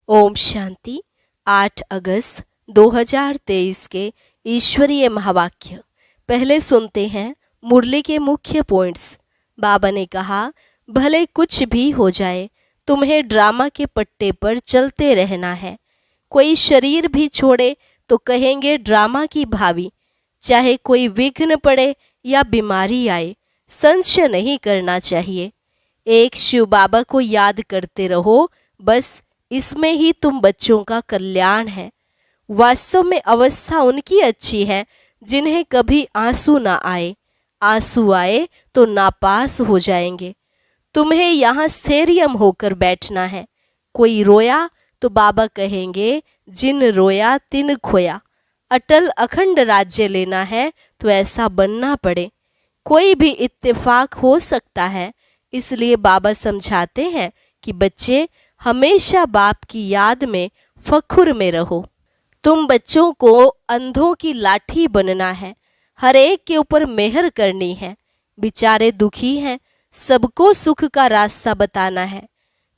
ओम शांति। 8 अगस्त 2023 के ईश्वरीय महावाक्य। पहले सुनते हैं मुरली के मुख्य पॉइंट्स। बाबा ने कहा, भले कुछ भी हो जाए, तुम्हें ड्रामा के पट्टे पर चलते रहना है। कोई शरीर भी छोड़े तो कहेंगे ड्रामा की भावी। चाहे कोई विघ्न पड़े या बीमारी आए, संशय नहीं करना चाहिए। एक शिव बाबा को याद करते रहो, बस इसमें ही तुम बच्चों का कल्याण है। वास्तव में अवस्था उनकी अच्छी है जिन्हें कभी आंसू ना आए। आंसू आए तो नापास हो जाएंगे। तुम्हें यहाँ स्थैर्यम होकर बैठना है। कोई रोया तो बाबा कहेंगे, जिन रोया तिन खोया। अटल अखंड राज्य लेना है तो ऐसा बनना पड़े। कोई भी इत्तेफाक हो सकता है, इसलिए बाबा समझाते हैं कि बच्चे हमेशा बाप की याद में फखुर में रहो। तुम बच्चों को अंधों की लाठी बनना है। हर एक के ऊपर मेहर करनी है। बेचारे दुखी हैं, सबको सुख का रास्ता बताना है।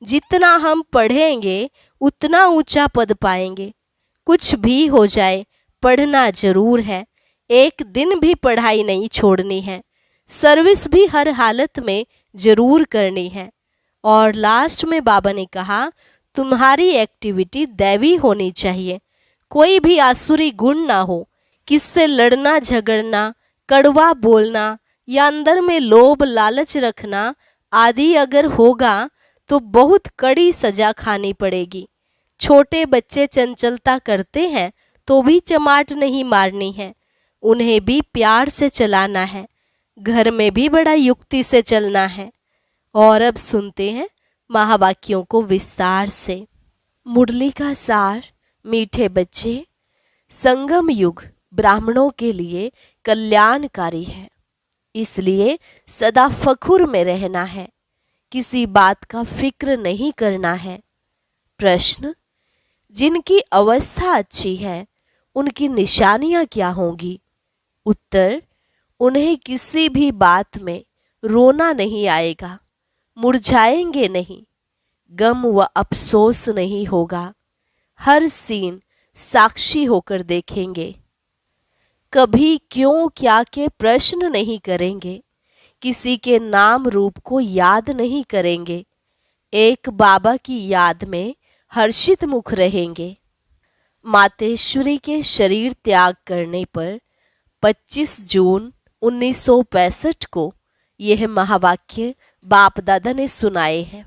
जितना हम पढ़ेंगे उतना ऊंचा पद पाएंगे। कुछ भी हो जाए, पढ़ना जरूर है। एक दिन भी पढ़ाई नहीं छोड़नी है। सर्विस भी हर हालत में जरूर करनी है। और लास्ट में बाबा ने कहा, तुम्हारी एक्टिविटी दैवी होनी चाहिए। कोई भी आसुरी गुण ना हो। किससे लड़ना झगड़ना, कड़वा बोलना या अंदर में लोभ लालच रखना आदि अगर होगा तो बहुत कड़ी सजा खानी पड़ेगी। छोटे बच्चे चंचलता करते हैं तो भी चमाट नहीं मारनी है। उन्हें भी प्यार से चलाना है। घर में भी बड़ा युक्ति से चलना है। और अब सुनते हैं महावाक्यों को विस्तार से। मुरली का सार। मीठे बच्चे, संगम युग ब्राह्मणों के लिए कल्याणकारी है, इसलिए सदा फखुर में रहना है। किसी बात का फिक्र नहीं करना है। प्रश्न, जिनकी अवस्था अच्छी है उनकी निशानियां क्या होंगी? उत्तर, उन्हें किसी भी बात में रोना नहीं आएगा, मुरझाएंगे नहीं, गम व अफसोस नहीं होगा। हर सीन साक्षी होकर देखेंगे। कभी क्यों क्या के प्रश्न नहीं करेंगे। किसी के नाम रूप को याद नहीं करेंगे। एक बाबा की याद में हर्षित मुख रहेंगे। मातेश्वरी के शरीर त्याग करने पर 25 जून 1965 को यह महावाक्य बाप दादा ने सुनाए हैं।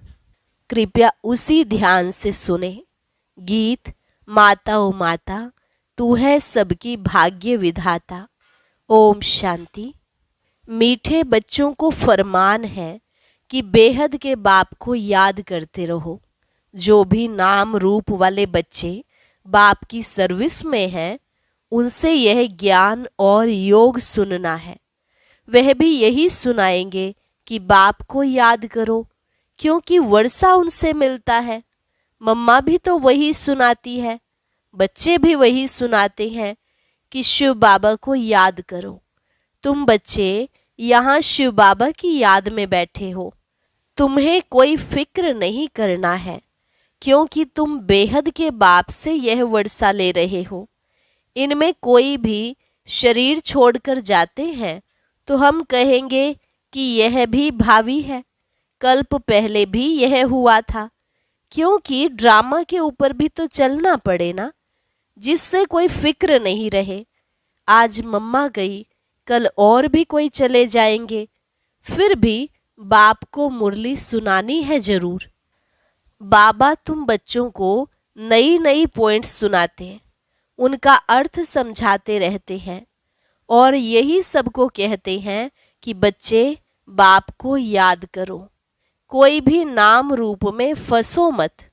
कृपया उसी ध्यान से सुने। गीत, माता ओ माता, तू है सबकी भाग्य विधाता। ओम शांति। मीठे बच्चों को फरमान है कि बेहद के बाप को याद करते रहो। जो भी नाम रूप वाले बच्चे बाप की सर्विस में हैं, उनसे यह ज्ञान और योग सुनना है। वह भी यही सुनाएंगे कि बाप को याद करो, क्योंकि वर्षा उनसे मिलता है। मम्मा भी तो वही सुनाती है, बच्चे भी वही सुनाते हैं कि शिव बाबा को याद करो। तुम बच्चे यहाँ शिव बाबा की याद में बैठे हो। तुम्हें कोई फिक्र नहीं करना है, क्योंकि तुम बेहद के बाप से यह वर्षा ले रहे हो। इनमें कोई भी शरीर छोड़कर जाते हैं तो हम कहेंगे कि यह भी भावी है। कल्प पहले भी यह हुआ था, क्योंकि ड्रामा के ऊपर भी तो चलना पड़े ना, जिससे कोई फिक्र नहीं रहे। आज मम्मा गई, कल और भी कोई चले जाएंगे। फिर भी बाप को मुरली सुनानी है जरूर। बाबा तुम बच्चों को नई नई पॉइंट्स सुनाते हैं, उनका अर्थ समझाते रहते हैं और यही सबको कहते हैं कि बच्चे बाप को याद करो। कोई भी नाम रूप में फंसो मत।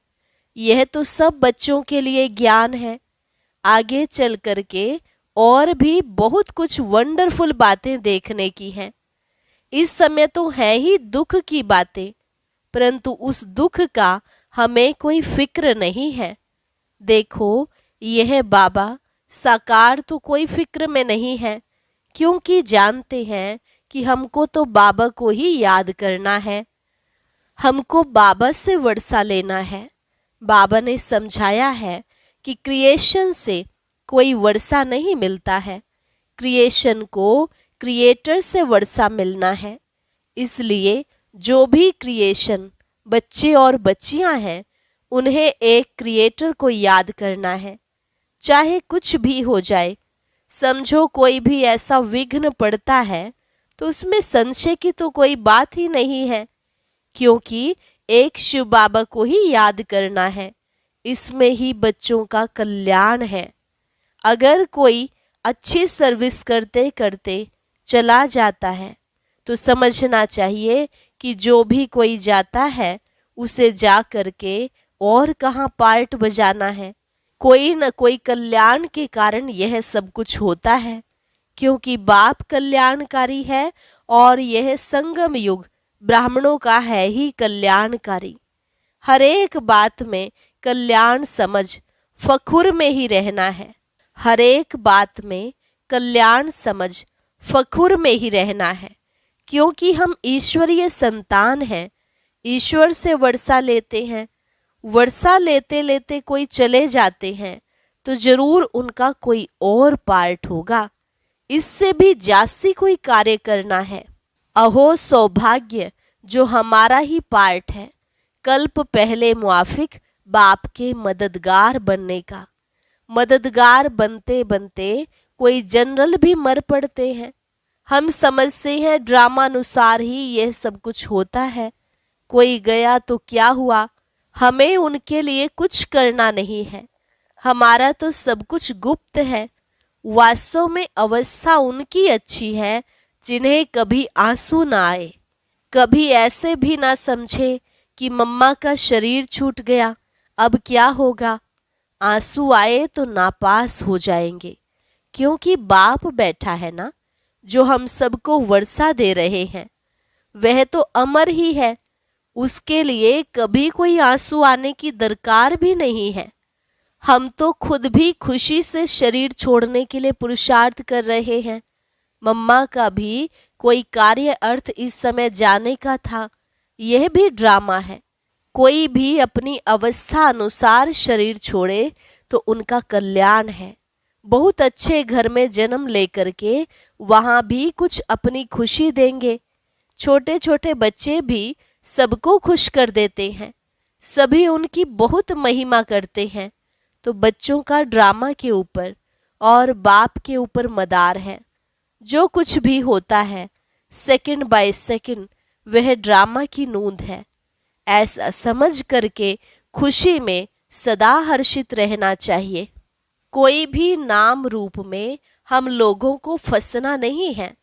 यह तो सब बच्चों के लिए ज्ञान है। आगे चल करके और भी बहुत कुछ वंडरफुल बातें देखने की हैं। इस समय तो है ही दुख की बातें, परंतु उस दुख का हमें कोई फिक्र नहीं है। देखो, यह बाबा साकार तो कोई फिक्र में नहीं है, क्योंकि जानते हैं कि हमको तो बाबा को ही याद करना है। हमको बाबा से वर्षा लेना है। बाबा ने समझाया है कि क्रिएशन से कोई वर्षा नहीं मिलता है, क्रिएशन को क्रिएटर से वर्षा मिलना है। इसलिए जो भी क्रिएशन बच्चे और बच्चियां हैं, उन्हें एक क्रिएटर को याद करना है, चाहे कुछ भी हो जाए। समझो कोई भी ऐसा विघ्न पड़ता है तो उसमें संशय की तो कोई बात ही नहीं है, क्योंकि एक शिव बाबा को ही याद करना है। इसमें ही बच्चों का कल्याण है। अगर कोई अच्छी सर्विस करते करते चला जाता है तो समझना चाहिए कि जो भी कोई जाता है उसे जा करके और कहाँ पार्ट बजाना है। कोई न कोई कल्याण के कारण यह सब कुछ होता है, क्योंकि बाप कल्याणकारी है और यह संगम युग ब्राह्मणों का है ही कल्याणकारी। हर एक बात में कल्याण समझ फखुर में ही रहना है। हर एक बात में कल्याण समझ फखुर में ही रहना है, क्योंकि हम ईश्वरीय संतान हैं। ईश्वर से वर्षा लेते हैं। वर्षा लेते लेते कोई चले जाते हैं तो जरूर उनका कोई और पार्ट होगा। इससे भी जास्ती कोई कार्य करना है। अहो सौभाग्य जो हमारा ही पार्ट है, कल्प पहले मुआफिक बाप के मददगार बनने का। मददगार बनते बनते कोई जनरल भी मर पड़ते हैं। हम समझते हैं ड्रामानुसार ही यह सब कुछ होता है। कोई गया तो क्या हुआ, हमें उनके लिए कुछ करना नहीं है। हमारा तो सब कुछ गुप्त है। वास्तव में अवस्था उनकी अच्छी है जिन्हें कभी आंसू ना आए, कभी ऐसे भी ना समझे कि मम्मा का शरीर छूट गया, अब क्या होगा। आंसू आए तो नापास हो जाएंगे, क्योंकि बाप बैठा है ना, जो हम सबको वर्षा दे रहे हैं, वह तो अमर ही है। उसके लिए कभी कोई आंसू आने की दरकार भी नहीं है। हम तो खुद भी खुशी से शरीर छोड़ने के लिए पुरुषार्थ कर रहे हैं। मम्मा का भी कोई कार्य अर्थ इस समय जाने का था, यह भी ड्रामा है। कोई भी अपनी अवस्था अनुसार शरीर छोड़े तो उनका कल्याण है। बहुत अच्छे घर में जन्म लेकर के वहाँ भी कुछ अपनी खुशी देंगे। छोटे छोटे बच्चे भी सबको खुश कर देते हैं, सभी उनकी बहुत महिमा करते हैं। तो बच्चों का ड्रामा के ऊपर और बाप के ऊपर मदार है। जो कुछ भी होता है सेकंड बाय सेकंड वह ड्रामा की नूंद है। ऐसा समझ करके खुशी में सदा हर्षित रहना चाहिए। कोई भी नाम रूप में हम लोगों को फंसना नहीं है।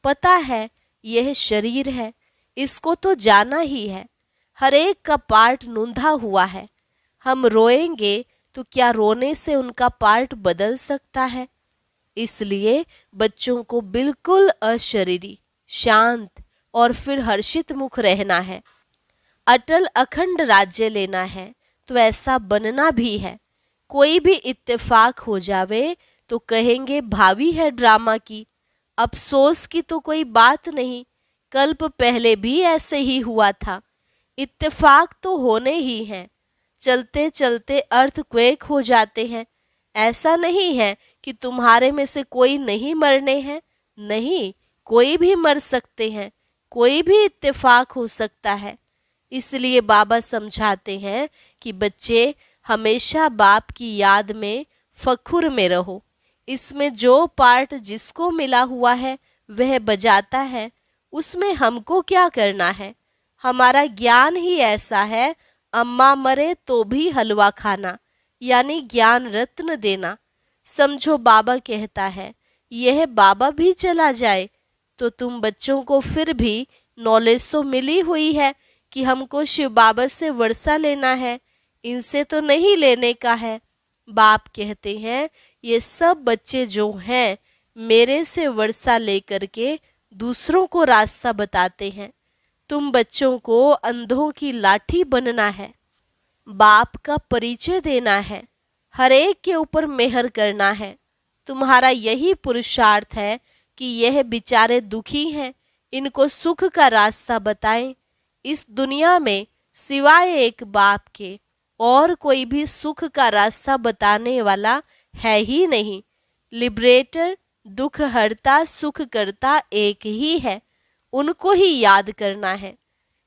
पता है यह शरीर है, इसको तो जाना ही है। हर एक का पार्ट नूंधा हुआ है। हम रोएंगे तो क्या रोने से उनका पार्ट बदल सकता है। इसलिए बच्चों को बिल्कुल अशरीरी, शांत और फिर हर्षित मुख रहना है। अटल अखंड राज्य लेना है तो ऐसा बनना भी है। कोई भी इत्तेफाक हो जावे तो कहेंगे भावी है ड्रामा की। अफसोस की तो कोई बात नहीं, कल्प पहले भी ऐसे ही हुआ था। इत्तेफाक तो होने ही हैं। चलते चलते अर्थक्वेक हो जाते हैं। ऐसा नहीं है कि तुम्हारे में से कोई नहीं मरने हैं, नहीं, कोई भी मर सकते हैं, कोई भी इत्तेफाक हो सकता है। इसलिए बाबा समझाते हैं कि बच्चे हमेशा बाप की याद में फखुर में रहो। इसमें जो पार्ट जिसको मिला हुआ है वह बजाता है, उसमें हमको क्या करना है। हमारा ज्ञान ही ऐसा है, अम्मा मरे तो भी हलवा खाना, यानी ज्ञान रत्न देना। समझो बाबा कहता है यह बाबा भी चला जाए तो तुम बच्चों को फिर भी नॉलेज तो मिली हुई है कि हमको शिव बाबा से वर्षा लेना है, इनसे तो नहीं लेने का है। बाप कहते हैं ये सब बच्चे जो हैं मेरे से वर्षा लेकर के दूसरों को रास्ता बताते हैं। तुम बच्चों को अंधों की लाठी बनना है, बाप का परिचय देना है, हर एक के ऊपर मेहर करना है। तुम्हारा यही पुरुषार्थ है कि यह बेचारे दुखी हैं, इनको सुख का रास्ता बताएं। इस दुनिया में सिवाय एक बाप के और कोई भी सुख का रास्ता बताने वाला है ही नहीं। लिबरेटर, दुख हरता, सुख करता एक ही है, उनको ही याद करना है।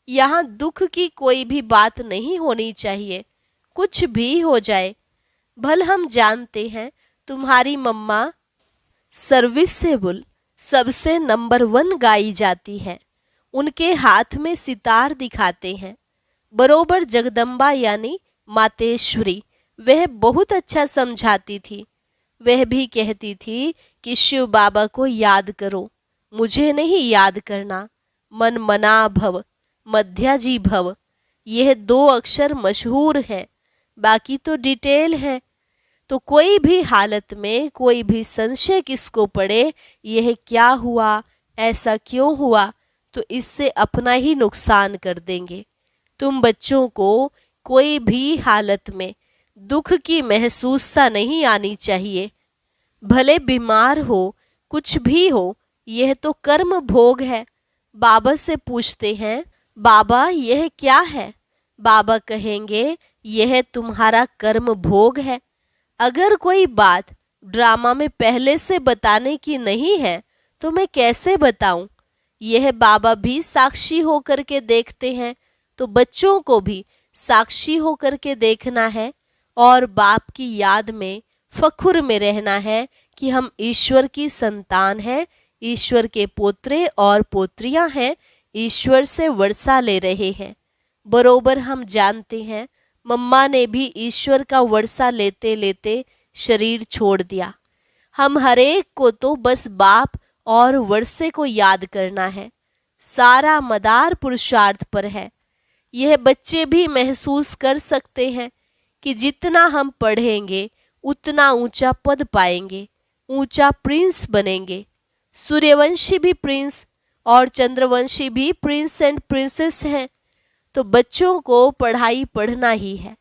यहाँ दुख की कोई भी बात नहीं होनी चाहिए, कुछ भी हो जाए। भल हम जानते हैं तुम्हारी मम्मा सर्विसेबल, सबसे नंबर 1 गाई जाती है। उनके हाथ में सितार दिखाते हैं, बरोबर जगदम्बा यानी मातेश्वरी। वह बहुत अच्छा समझाती थी। वह भी कहती थी कि शिव बाबा को याद करो, मुझे नहीं याद करना। मन मना भव, मध्याजी भव, यह 2 अक्षर मशहूर हैं, बाकी तो डिटेल है। तो कोई भी हालत में कोई भी संशय किसको पड़े, यह क्या हुआ, ऐसा क्यों हुआ, तो इससे अपना ही नुकसान कर देंगे। तुम बच्चों को कोई भी हालत में दुख की महसूसता नहीं आनी चाहिए। भले बीमार हो, कुछ भी हो, यह तो कर्म भोग है। बाबा से पूछते हैं, बाबा यह क्या है? बाबा कहेंगे, यह तुम्हारा कर्म भोग है। अगर कोई बात ड्रामा में पहले से बताने की नहीं है तो मैं कैसे बताऊं? यह बाबा भी साक्षी होकर के देखते हैं, तो बच्चों को भी साक्षी होकर के देखना है और बाप की याद में फखुर में रहना है कि हम ईश्वर की संतान हैं, ईश्वर के पोत्रे और पोत्रियां हैं, ईश्वर से वर्षा ले रहे हैं। बरोबर हम जानते हैं मम्मा ने भी ईश्वर का वर्षा लेते लेते शरीर छोड़ दिया। हम हरेक को तो बस बाप और वर्षे को याद करना है, सारा मदार पुरुषार्थ पर है। यह बच्चे भी महसूस कर सकते हैं कि जितना हम पढ़ेंगे उतना ऊंचा पद पाएंगे, ऊंचा प्रिंस बनेंगे। सूर्यवंशी भी प्रिंस और चंद्रवंशी भी प्रिंस एंड प्रिंसेस हैं। तो बच्चों को पढ़ाई पढ़ना ही है,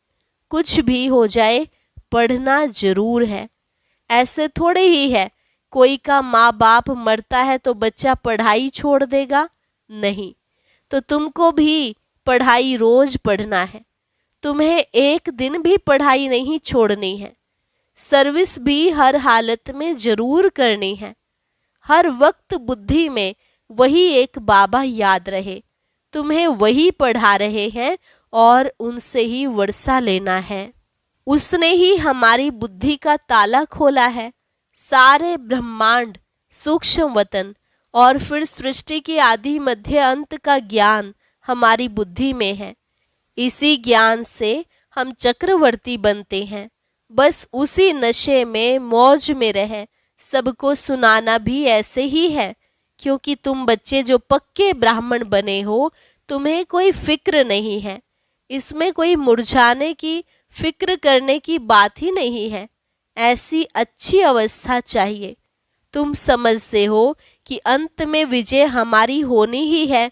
कुछ भी हो जाए पढ़ना जरूर है। ऐसे थोड़े ही है कोई का माँ बाप मरता है तो बच्चा पढ़ाई छोड़ देगा, नहीं। तो तुमको भी पढ़ाई रोज पढ़ना है, तुम्हें एक दिन भी पढ़ाई नहीं छोड़नी है। सर्विस भी हर हालत में जरूर करनी है। हर वक्त बुद्धि में वही एक बाबा याद रहे, तुम्हें वही पढ़ा रहे हैं और उनसे ही वर्षा लेना है। उसने ही हमारी बुद्धि का ताला खोला है। सारे ब्रह्मांड, सूक्ष्म वतन और फिर सृष्टि के आदि मध्य अंत का ज्ञान हमारी बुद्धि में है। इसी ज्ञान से हम चक्रवर्ती बनते हैं। बस उसी नशे में मौज में रहे सबको सुनाना भी ऐसे ही है, क्योंकि तुम बच्चे जो पक्के ब्राह्मण बने हो, तुम्हें कोई फिक्र नहीं है। इसमें कोई मुरझाने की, फिक्र करने की बात ही नहीं है। ऐसी अच्छी अवस्था चाहिए। तुम समझते हो कि अंत में विजय हमारी होनी ही है।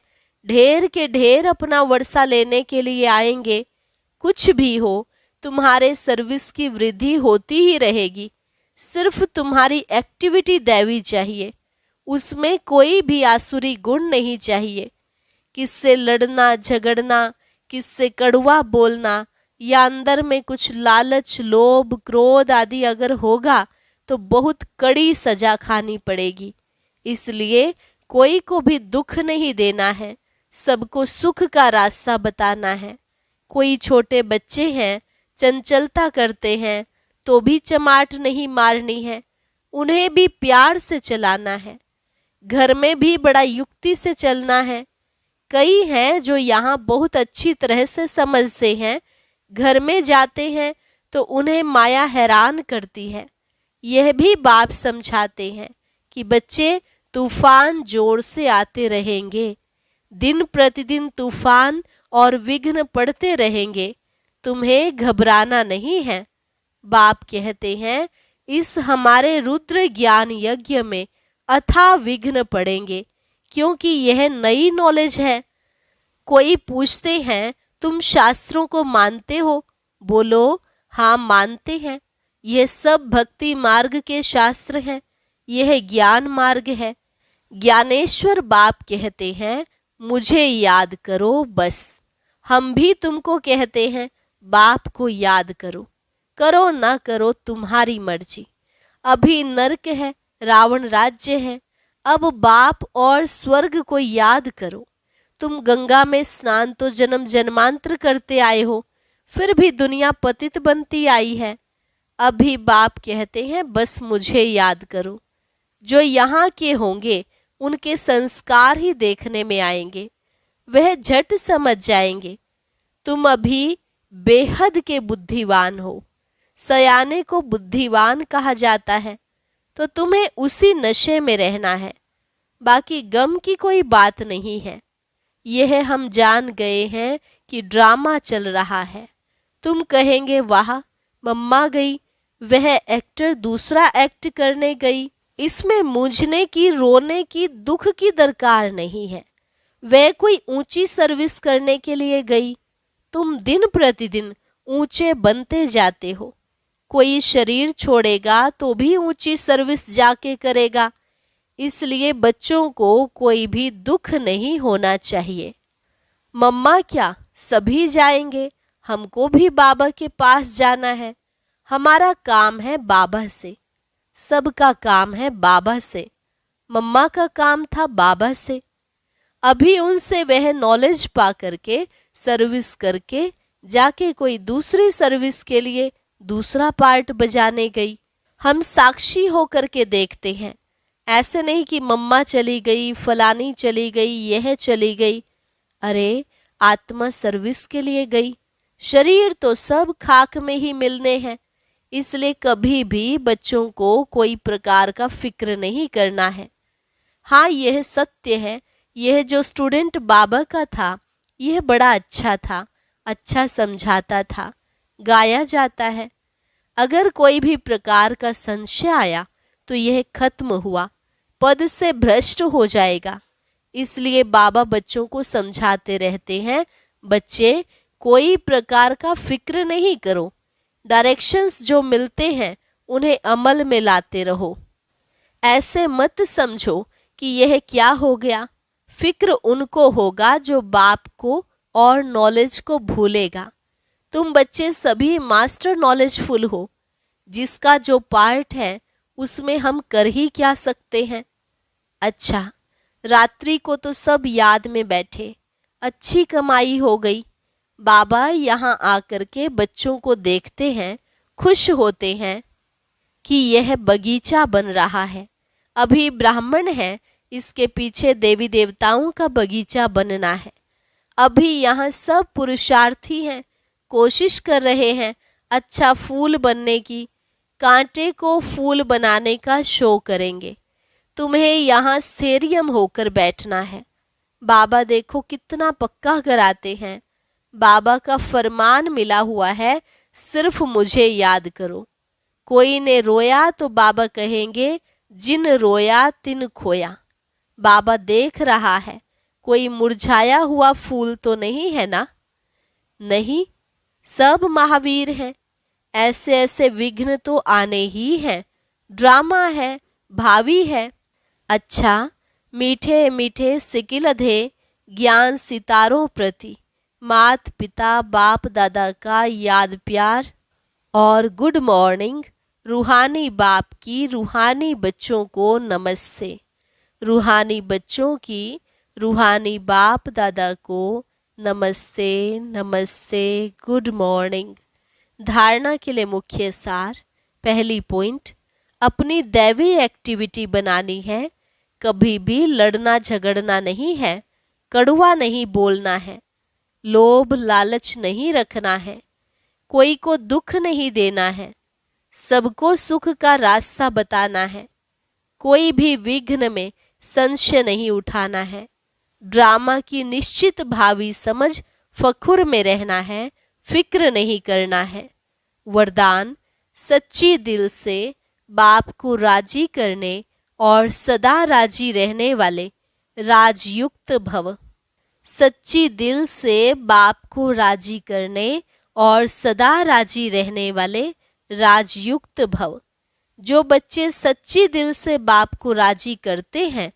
ढेर के ढेर अपना वर्षा लेने के लिए आएंगे। कुछ भी हो, तुम्हारे सर्विस की वृद्धि होती ही रहेगी। सिर्फ तुम्हारी एक्टिविटी दैवी चाहिए, उसमें कोई भी आसुरी गुण नहीं चाहिए। किससे लड़ना झगड़ना, किससे कड़वा बोलना या अंदर में कुछ लालच, लोभ, क्रोध आदि अगर होगा तो बहुत कड़ी सजा खानी पड़ेगी। इसलिए कोई को भी दुख नहीं देना है, सबको सुख का रास्ता बताना है। कोई छोटे बच्चे हैं, चंचलता करते हैं, तो भी चमाट नहीं मारनी है, उन्हें भी प्यार से चलाना है। घर में भी बड़ा युक्ति से चलना है। कई हैं जो यहाँ बहुत अच्छी तरह से समझते हैं, घर में जाते हैं तो उन्हें माया हैरान करती है। यह भी बाप समझाते हैं कि बच्चे, तूफान जोर से आते रहेंगे, दिन प्रतिदिन तूफान और विघ्न पड़ते रहेंगे, तुम्हें घबराना नहीं है। बाप कहते हैं, इस हमारे रुद्र ज्ञान यज्ञ में अथाह विघ्न पड़ेंगे, क्योंकि यह नई नॉलेज है। कोई पूछते हैं, तुम शास्त्रों को मानते हो? बोलो, हाँ मानते हैं। यह सब भक्ति मार्ग के शास्त्र हैं, यह ज्ञान मार्ग है। ज्ञानेश्वर बाप कहते हैं, मुझे याद करो बस। हम भी तुमको कहते हैं, बाप को याद करो, करो ना करो तुम्हारी मर्जी। अभी नरक है, रावण राज्य है, अब बाप और स्वर्ग को याद करो। तुम गंगा में स्नान तो जन्म जन्मांतर करते आए हो, फिर भी दुनिया पतित बनती आई है। अभी बाप कहते हैं बस मुझे याद करो। जो यहाँ के होंगे उनके संस्कार ही देखने में आएंगे, वह झट समझ जाएंगे। तुम अभी बेहद के बुद्धिवान हो। सयाने को बुद्धिवान कहा जाता है, तो तुम्हें उसी नशे में रहना है। बाकी गम की कोई बात नहीं है। यह हम जान गए हैं कि ड्रामा चल रहा है। तुम कहेंगे वाह, मम्मा गई, वह एक्टर दूसरा एक्ट करने गई, इसमें मूंझने की, रोने की, दुख की दरकार नहीं है। वह कोई ऊंची सर्विस करने के लिए गई। तुम दिन प्रतिदिन ऊंचे बनते जाते हो। कोई शरीर छोड़ेगा तो भी ऊंची सर्विस जाके करेगा। इसलिए बच्चों को कोई भी दुख नहीं होना चाहिए। मम्मा क्या, सभी जाएंगे, हमको भी बाबा के पास जाना है। हमारा काम है बाबा से, सबका काम है बाबा से। मम्मा का काम था बाबा से। अभी उनसे वह नॉलेज पा करके, सर्विस करके जाके कोई दूसरी सर्विस के लिए दूसरा पार्ट बजाने गई। हम साक्षी होकर के देखते हैं। ऐसे नहीं कि मम्मा चली गई, फलानी चली गई, यह चली गई। अरे आत्मा सर्विस के लिए गई। शरीर तो सब खाक में ही मिलने हैं। इसलिए कभी भी बच्चों को कोई प्रकार का फिक्र नहीं करना है। हाँ, यह सत्य है, यह जो स्टूडेंट बाबा का था, यह बड़ा अच्छा था, अच्छा समझाता था, गाया जाता है। अगर कोई भी प्रकार का संशय आया तो यह खत्म हुआ, पद से भ्रष्ट हो जाएगा। इसलिए बाबा बच्चों को समझाते रहते हैं, बच्चे कोई प्रकार का फिक्र नहीं करो। डायरेक्शंस जो मिलते हैं उन्हें अमल में लाते रहो। ऐसे मत समझो कि यह क्या हो गया। फिक्र उनको होगा जो बाप को और नॉलेज को भूलेगा। तुम बच्चे सभी मास्टर नॉलेजफुल हो। जिसका जो पार्ट है उसमें हम कर ही क्या सकते हैं। अच्छा, रात्रि को तो सब याद में बैठे, अच्छी कमाई हो गई। बाबा यहाँ आकर के बच्चों को देखते हैं, खुश होते हैं कि यह बगीचा बन रहा है। अभी ब्राह्मण है, इसके पीछे देवी देवताओं का बगीचा बनना है। अभी यहाँ सब पुरुषार्थी हैं, कोशिश कर रहे हैं अच्छा फूल बनने की। कांटे को फूल बनाने का शो करेंगे। तुम्हें यहाँ सेरियम होकर बैठना है। बाबा देखो कितना पक्का कराते हैं। बाबा का फरमान मिला हुआ है, सिर्फ मुझे याद करो। कोई ने रोया तो बाबा कहेंगे जिन रोया तिन खोया। बाबा देख रहा है, कोई मुरझाया हुआ फूल तो नहीं है ना? नहीं, सब महावीर हैं। ऐसे ऐसे विघ्न तो आने ही हैं। ड्रामा है, भावी है। अच्छा, मीठे मीठे सिकिलधे ज्ञान सितारों प्रति मात पिता बाप दादा का याद प्यार और गुड मॉर्निंग। रूहानी बाप की रूहानी बच्चों को नमस्ते। रूहानी बच्चों की रूहानी बाप दादा को नमस्ते नमस्ते, गुड मॉर्निंग। धारणा के लिए मुख्य सार। पहली पॉइंट, अपनी दैवी एक्टिविटी बनानी है। कभी भी लड़ना झगड़ना नहीं है, कड़वा नहीं बोलना है, लोभ लालच नहीं रखना है, कोई को दुख नहीं देना है, सबको सुख का रास्ता बताना है, कोई भी विघ्न में संशय नहीं उठाना है, ड्रामा की निश्चित भावी समझ फखुर में रहना है, फिक्र नहीं करना है। वरदान, सच्ची दिल से बाप को राजी करने और सदा राजी रहने वाले राजयुक्त भव। सच्ची दिल से बाप को राजी करने और सदा राजी रहने वाले राजयुक्त भव। जो बच्चे सच्ची दिल से बाप को राजी करते हैं,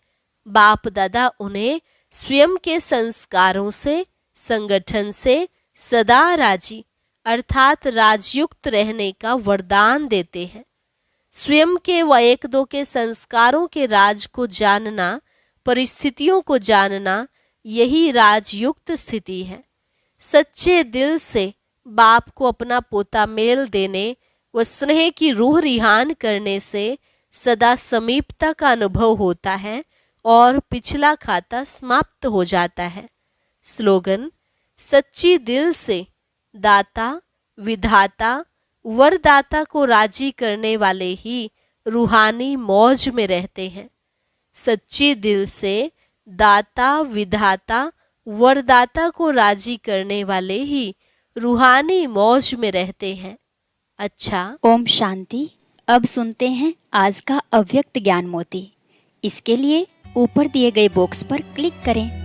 बाप दादा उन्हें स्वयं के संस्कारों से, संगठन से सदा राजी अर्थात राजयुक्त रहने का वरदान देते हैं। स्वयं के व एक दो के संस्कारों के राज को जानना, परिस्थितियों को जानना, यही राजयुक्त स्थिति है। सच्चे दिल से बाप को अपना पोता मेल देने व स्नेह की रूह रिहान करने से सदा समीपता का अनुभव होता है और पिछला खाता समाप्त हो जाता है। स्लोगन: सच्ची दिल से दाता, विधाता, वरदाता को राजी करने वाले ही रूहानी मौज में रहते हैं। सच्ची दिल से दाता, विधाता, वरदाता को राजी करने वाले ही रूहानी मौज में रहते हैं। अच्छा, ओम शांति। अब सुनते हैं आज का अव्यक्त ज्ञान मोती। इसके लिए ऊपर दिए गए बॉक्स पर क्लिक करें।